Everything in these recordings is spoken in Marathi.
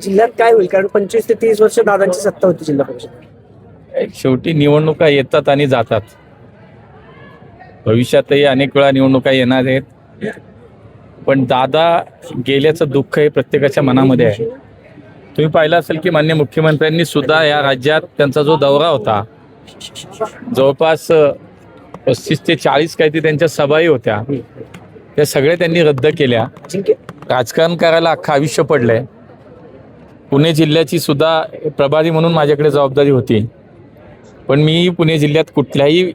जिल्ह्यात काय होईल? कारण 25 ते 30 वर्ष दादांची सत्ता होती जिल्हा परिषद. शेवटी निवडणुका येतात आणि जातात. भविष्यातही अनेक वेळा निवडणुका येणार आहेत, पण दादा गेल्याचं दुःख हे प्रत्येकाच्या मनामध्ये आहे. तुम्ही पाहिलं असेल की माननीय मुख्यमंत्र्यांनी सुद्धा या राज्यात त्यांचा जो दौरा होता, जवळपास 35 ते 40 काहीतरी त्यांच्या सभाही होत्या, त्या सगळ्या त्यांनी रद्द केल्या. राजकारण करायला अख्खं आयुष्य पडलंय. पुणे जिल्ह्याची सुद्धा प्रभारी म्हणून माझ्याकडे जबाबदारी होती, पण मी पुणे जिल्ह्यात कुठल्याही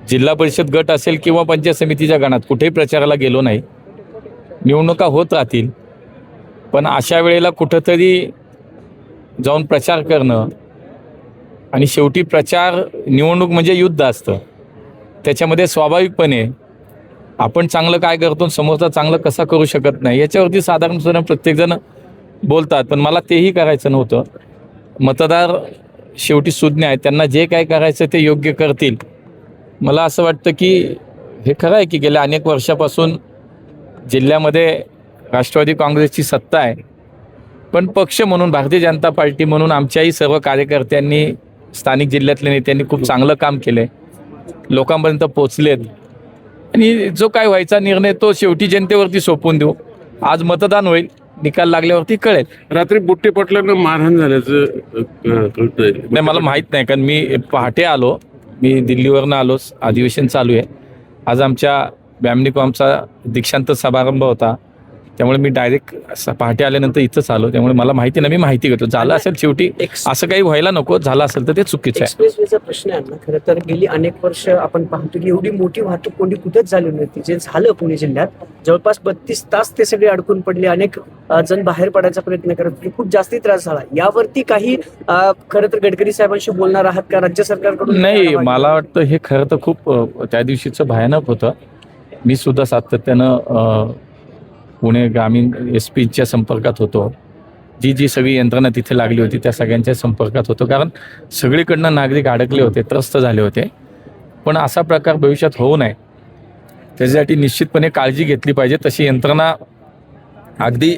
जिल्हा परिषद गट असेल किंवा पंचायत समितीच्या गणात कुठेही प्रचाराला गेलो नाही. निवडणुका होत राहतील, पण अशा वेळेला कुठंतरी जाऊन प्रचार करणं, आणि शेवटी प्रचार निवडणूक म्हणजे युद्ध असतं. त्याच्यामध्ये स्वाभाविकपणे आपण चांगलं काय करतो, समोरचा चांगलं कसा करू शकत नाही, याच्यावरती साधारणपणे प्रत्येकजण बोलतात. पण मला तेही करायचं नव्हतं. मतदार शेवटी सुज्ञ आहेत, त्यांना जे काय करायचं ते योग्य करतील. मला असं वाटतं की हे खरं आहे की गेल्या अनेक वर्षापासून जिल्ह्यामध्ये राष्ट्रवादी काँग्रेसची सत्ता आहे, पण पक्ष म्हणून भारतीय जनता पार्टी म्हणून आमच्याही सर्व कार्यकर्त्यांनी, स्थानिक जिल्ह्यातल्या नेत्यांनी खूप चांगलं काम केलं आहे, लोकांपर्यंत पोचलेत, आणि जो काय व्हायचा निर्णय तो शेवटी जनतेवरती सोपवून देऊ. आज मतदान होईल, निकाल लागल्यावरती कळेल. रात्री बुट्टे पाटलांना मारहाण झाल्याचं कळतंय. नाही, मला माहीत नाही, कारण मी पहाटे आलो, मी दिल्लीवरनं आलोच, अधिवेशन चालू आहे. आज आमच्या बॅमनिकॉमचा दीक्षांत समारंभ होता, त्यामुळे मी डायरेक्ट पहाटे आल्यानंतर इथंच आलो. त्यामुळे मला माहिती नाही, मी माहिती घेतो. झालं असेल शेवटी, असं काही व्हायला नको, झालं असेल तर ते चुकीचं आहे. एक्सप्रेसवेचा प्रश्न आहे ना, खरं तर गेली अनेक वर्ष आपण पाहतो की एवढी मोठी वाहतूक कोंडी कुठेच झाली नव्हती. जे झालं पुणे जिल्ह्यात, जवळपास 32 तास ते सगळे अडकून पडले. अनेक जण बाहेर पडायचा प्रयत्न करत होते, खूप जास्ती त्रास झाला. यावरती काही खरं तर गडकरी साहेबांशी बोलणार आहात का राज्य सरकारकडून? नाही, मला वाटतं हे खरं तर खूप त्या दिवशीचं भयानक होतं. मी सुद्धा सातत्यानं पुणे ग्रामीण SP-च्या संपर्कात होतो. जी सगळी यंत्रणा तिथे लागली होती त्या सगळ्यांच्या संपर्कात होतो, कारण सगळीकडनं नागरिक अडकले होते, त्रस्त झाले होते. पण असा प्रकार भविष्यात होऊ नये, त्याच्यासाठी निश्चितपणे काळजी घेतली पाहिजे. तशी यंत्रणा अगदी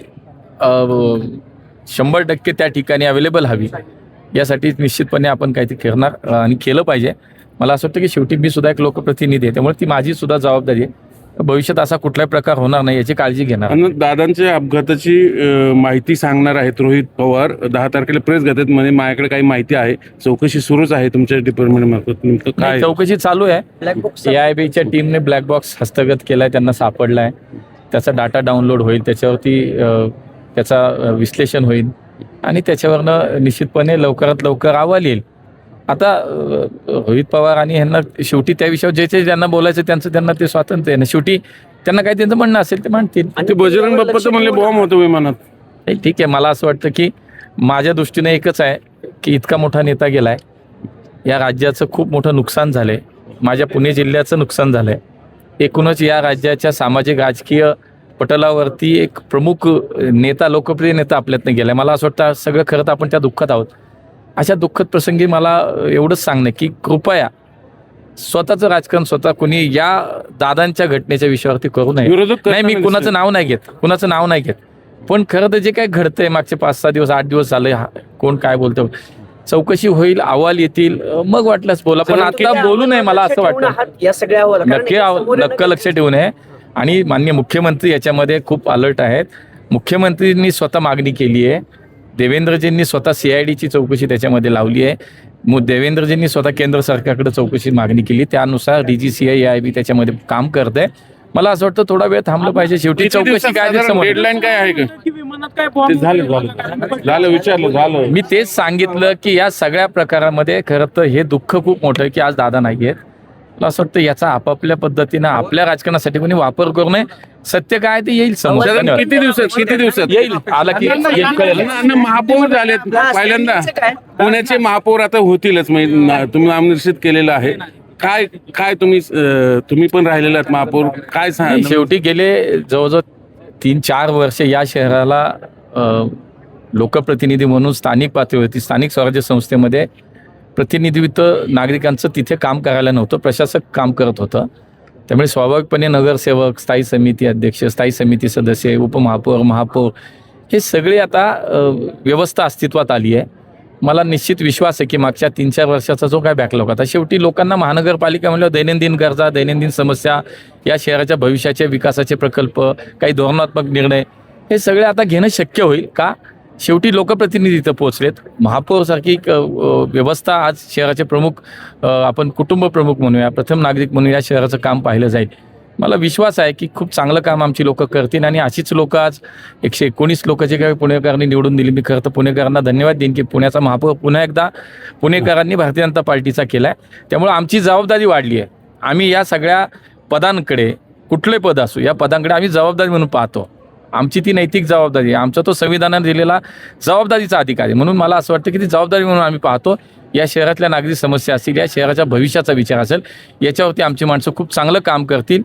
100% त्या ठिकाणी अवेलेबल हवी, यासाठी निश्चितपणे आपण काहीतरी करणार आणि केलं पाहिजे. मला असं वाटतं की शेवटी मी सुद्धा एक लोकप्रतिनिधी आहे, त्यामुळे ती माझी सुद्धा जबाबदारी आहे. भविष्यात असा कुठलाही प्रकार होणार नाही याची काळजी घेणार. आणि दादांच्या अपघाताची माहिती सांगणार आहेत रोहित पवार. 10 तारखेला प्रेस घेतात म्हणे, माझ्याकडे काही माहिती आहे, चौकशी सुरूच आहे तुमच्या डिपार्टमेंट मार्फत. नेमकं काय चौकशी चालू आहे. ब्लॅक बॉक्स AIBच्या टीमने ब्लॅक बॉक्स हस्तगत केलाय, त्यांना सापडलाय. त्याचा डाटा डाउनलोड होईल, त्याच्यावरती त्याचा विश्लेषण होईल, आणि त्याच्यावरनं निश्चितपणे लवकरात लवकर अहवाल येईल. आता रोहित पवार आणि ह्यांना शेवटी त्या विषयावर जे ज्यांना बोलायचं त्यांना ते स्वातंत्र्य आहे ना. शेवटी त्यांना काही त्यांचं म्हणणं असेल ते म्हणतील. ते बजरंग बाप्पा तर म्हणले बॉम्ब होतो विमानात. ठीक आहे, मला असं वाटतं की माझ्या दृष्टीने एकच आहे की इतका मोठा नेता गेलाय, या राज्याचं खूप मोठं नुकसान झालंय, माझ्या पुणे जिल्ह्याचं नुकसान झालंय, एकूणच या राज्याच्या सामाजिक राजकीय पटलावरती एक प्रमुख नेता, लोकप्रिय नेता आपल्यातनं गेलाय. मला असं वाटतं सगळं खरं तर आपण त्या दुःखात आहोत. अशा दुःखद प्रसंगी मला एवढंच सांगणं की कृपया स्वतःचं राजकारण स्वतः कोणी या दादांच्या घटनेच्या विषयावरती करू नये. नाही, मी कुणाचं नाव नाही घेत, पण खरं तर जे काय घडतंय मागचे 5-6 दिवस 8 दिवस झाले, कोण काय बोलतं, चौकशी होईल, अहवाल येतील, मग वाटल्यास बोला, पण आता बोलू नये. मला असं वाटतं या सगळ्या नक्की लक्ष ठेवून आहे. आणि माननीय मुख्यमंत्री याच्यामध्ये खूप अलर्ट आहेत. मुख्यमंत्रींनी स्वतः मागणी केली आहे, देवेंद्रजींनी स्वतः CIDची चौकशी त्याच्यामध्ये लावली आहे, देवेंद्रजींनी स्वतः केंद्र सरकारकडे चौकशी मागणी केली, त्यानुसार DGCI AIB त्याच्यामध्ये काम करत आहे. मला असं वाटतं थोडा वेळ थांबलं पाहिजे. शेवटी चौकशी काय डेडलाईन काय आहे का? झालं विचारलं. मी तेच सांगितलं की या सगळ्या प्रकारामध्ये खरं तर हे दुःख खूप मोठं आहे की आज दादा नाही आहेत. मला असं वाटतं याचा आपापल्या पद्धतीनं आपल्या राजकारणासाठी कोणी वापर करू नये. सत्य काय ते येईल समोर. किती दिवसात येईल, आला की कळेल. महापौर झालेत पहिल्यांदा, पुण्याचे महापौर आता होतीलच, म्हणजे तुम्ही नामनिर्देशित केलेलं आहे. काय तुम्ही पण राहिलेला आहात महापौर, काय सांग? शेवटी गेले जवळजवळ 3-4 वर्ष या शहराला लोकप्रतिनिधी म्हणून स्थानिक पातळीवरती, स्थानिक स्वराज्य संस्थेमध्ये प्रतिनिधित्व नागरिकांचं तिथे काम करायला नव्हतं, प्रशासक काम करत होतं. त्यामुळे स्वाभाविकपणे नगरसेवक, स्थायी समिती अध्यक्ष, स्थायी समिती सदस्य, उपमहापौर, महापौर हे सगळे आता व्यवस्था अस्तित्वात आली आहे. मला निश्चित विश्वास आहे की मागच्या 3-4 वर्षाचा जो काय बॅकलॉग आता शेवटी लोकांना महानगरपालिका म्हणल्यावर दैनंदिन गरजा, दैनंदिन समस्या, या शहराच्या भविष्याचे विकासाचे प्रकल्प, काही धोरणात्मक निर्णय, हे सगळे आता घेणं शक्य होईल का शेवटी लोकप्रतिनिधी इथं पोहोचलेत. महापौरसारखी एक व्यवस्था आज शहराचे प्रमुख, आपण कुटुंब प्रमुख म्हणूया, प्रथम नागरिक म्हणून या शहराचं काम पाहिलं जाईल. मला विश्वास आहे की खूप चांगलं काम आमची लोक करतील आणि अशीच लोक आज 119 लोक जे काही पुणेकरांनी निवडून दिली. मी खरं तर पुणेकरांना धन्यवाद देईन की पुण्याचा महापौर पुन्हा एकदा पुणेकरांनी भारतीय जनता पार्टीचा केला आहे. त्यामुळे आमची जबाबदारी वाढली आहे. आम्ही या सगळ्या पदांकडे, कुठले पद असो, या पदांकडे आम्ही जबाबदारी म्हणून पाहतो. आमची ती नैतिक जबाबदारी आहे, आमचा तो संविधानाने दिलेला जबाबदारीचा अधिकार आहे. म्हणून मला असं वाटतं की ती जबाबदारी म्हणून आम्ही पाहतो. या शहरातल्या नागरी समस्या असतील, या शहराच्या भविष्याचा विचार असेल, याच्यावरती आमची माणसं खूप चांगलं काम करतील.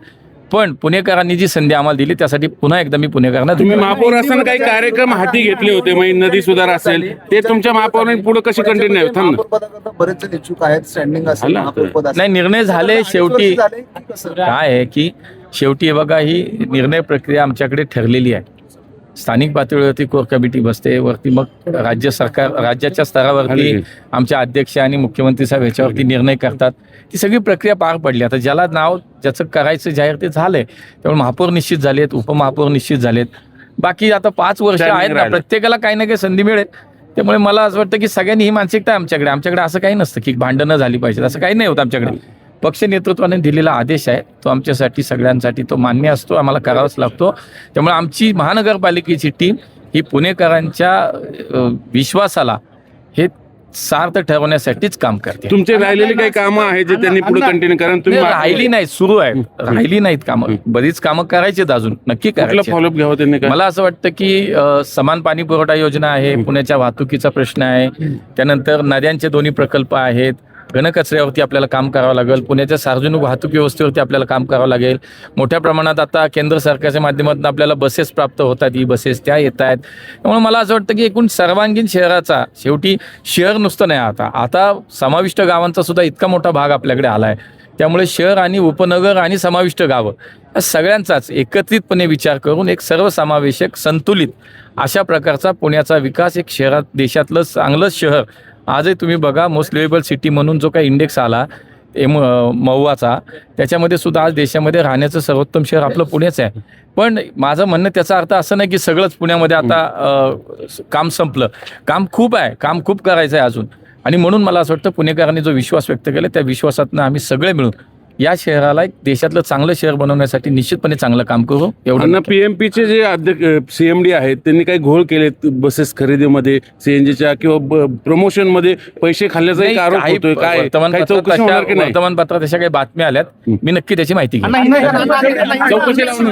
पण पुणेकरांनी जी संधी आम्हाला दिली त्यासाठी पुन्हा एकदा मी पुणेकरांना तुम्ही महापौर असताना काही कार्यक्रम हाती घेतले होते, म्हणजे नदी सुधार असेल, ते तुमच्या महापौरांनी पुढे कसे कंटिन्यू बरेच जण इच्छुक आहेत, स्टँडिंग असेल, महापौर पद असेल. नाही, निर्णय झाले. शेवटी वर्ष झाले की कसं? काय आहे की शेवटी हे बघा, ही निर्णय प्रक्रिया आमच्याकडे ठरलेली आहे. स्थानिक पातळीवरती कोर कमिटी बसते, वरती मग राज्य सरकार, राज्याच्या स्तरावरती आमच्या अध्यक्ष आणि मुख्यमंत्री साहेब ह्याच्यावरती निर्णय करतात. ती सगळी प्रक्रिया पार पडली. आता ज्याला नाव ज्याचं करायचं जाहीर ते झालंय. त्यामुळे महापौर निश्चित झालेत, उपमहापौर निश्चित झालेत. बाकी आता 5 वर्ष आहेत ना, प्रत्येकाला काही ना काही संधी मिळेल. त्यामुळे मला असं वाटतं की सगळ्यांनी ही मानसिकता आहे आमच्याकडे असं काही नसतं की भांडणं झाली पाहिजेत, असं काही नाही होत आमच्याकडे. पक्ष नेतृत्वाने दिलेला आदेश आहे तो आमच्यासाठी सगळ्यांसाठी तो मान्य असतो, आम्हाला करावाच लागतो. त्यामुळे आमची महानगरपालिकेची टीम ही पुणेकरांच्या विश्वासाला हे सार्थ ठरवण्यासाठीच काम करते. तुमचे राहिलेली काही कामं आहेत जे त्यांनी पुढे कंटिन्यू करा. तुम्ही राहिली नाहीत, सुरू आहेत, राहिली नाहीत कामं, बरीच कामं करायची अजून, नक्की करायची. फॉलोअप घ्यावं त्यांनी काय? मला असं वाटतं की समान पाणी पुरवठा योजना आहे, पुण्याच्या वाहतुकीचा प्रश्न आहे, त्यानंतर नद्यांचे दोन्ही प्रकल्प आहेत, घनकचऱ्यावरती आपल्याला काम करावं लागेल, पुण्याच्या सार्वजनिक वाहतूक व्यवस्थेवरती आपल्याला काम करावं लागेल. मोठ्या प्रमाणात आता केंद्र सरकारच्या माध्यमातून आपल्याला बसेस प्राप्त होतात, ई बसेस त्या येत आहेत. त्यामुळे मला असं वाटतं की एकूण सर्वांगीण शहराचा, शेवटी शहर नुसतं नाही, आता समाविष्ट गावांचा सुद्धा इतका मोठा भाग आपल्याकडे आला आहे. त्यामुळे शहर आणि उपनगर आणि समाविष्ट गावं या सगळ्यांचाच एकत्रितपणे विचार करून एक सर्वसमावेशक, संतुलित अशा प्रकारचा पुण्याचा विकास, एक शहरात देशातलं चांगलं शहर. आजही तुम्ही बघा, मोस्ट लिव्हेबल सिटी म्हणून जो काही इंडेक्स आला महुआचा, त्याच्यामध्ये सुद्धा आज देशामध्ये राहण्याचं सर्वोत्तम शहर आपलं पुणेच आहे. पण माझं म्हणणं त्याचा अर्थ असं नाही की सगळंच पुण्यामध्ये आता काम संपलं. काम खूप आहे, काम खूप करायचं आहे अजून. आणि म्हणून मला असं वाटतं पुणेकरांनी जो विश्वास व्यक्त केला त्या विश्वासातनं आम्ही सगळे मिळून या शहराला एक देशातलं चांगलं शहर बनवण्यासाठी निश्चितपणे चांगलं काम करू. एवढं पीएमपीचे जे अध्यक्ष सीएमडी आहेत त्यांनी काही घोळ केलेत बसेस खरेदीमध्ये, सीएनजीच्या किंवा प्रमोशन मध्ये पैसे खाल्ल्याचा एक आरोप होतोय. काय वर्तमानपत्रात अशा काही बातम्या आल्यात, मी नक्की त्याची माहिती घेईन. चौकशी लावून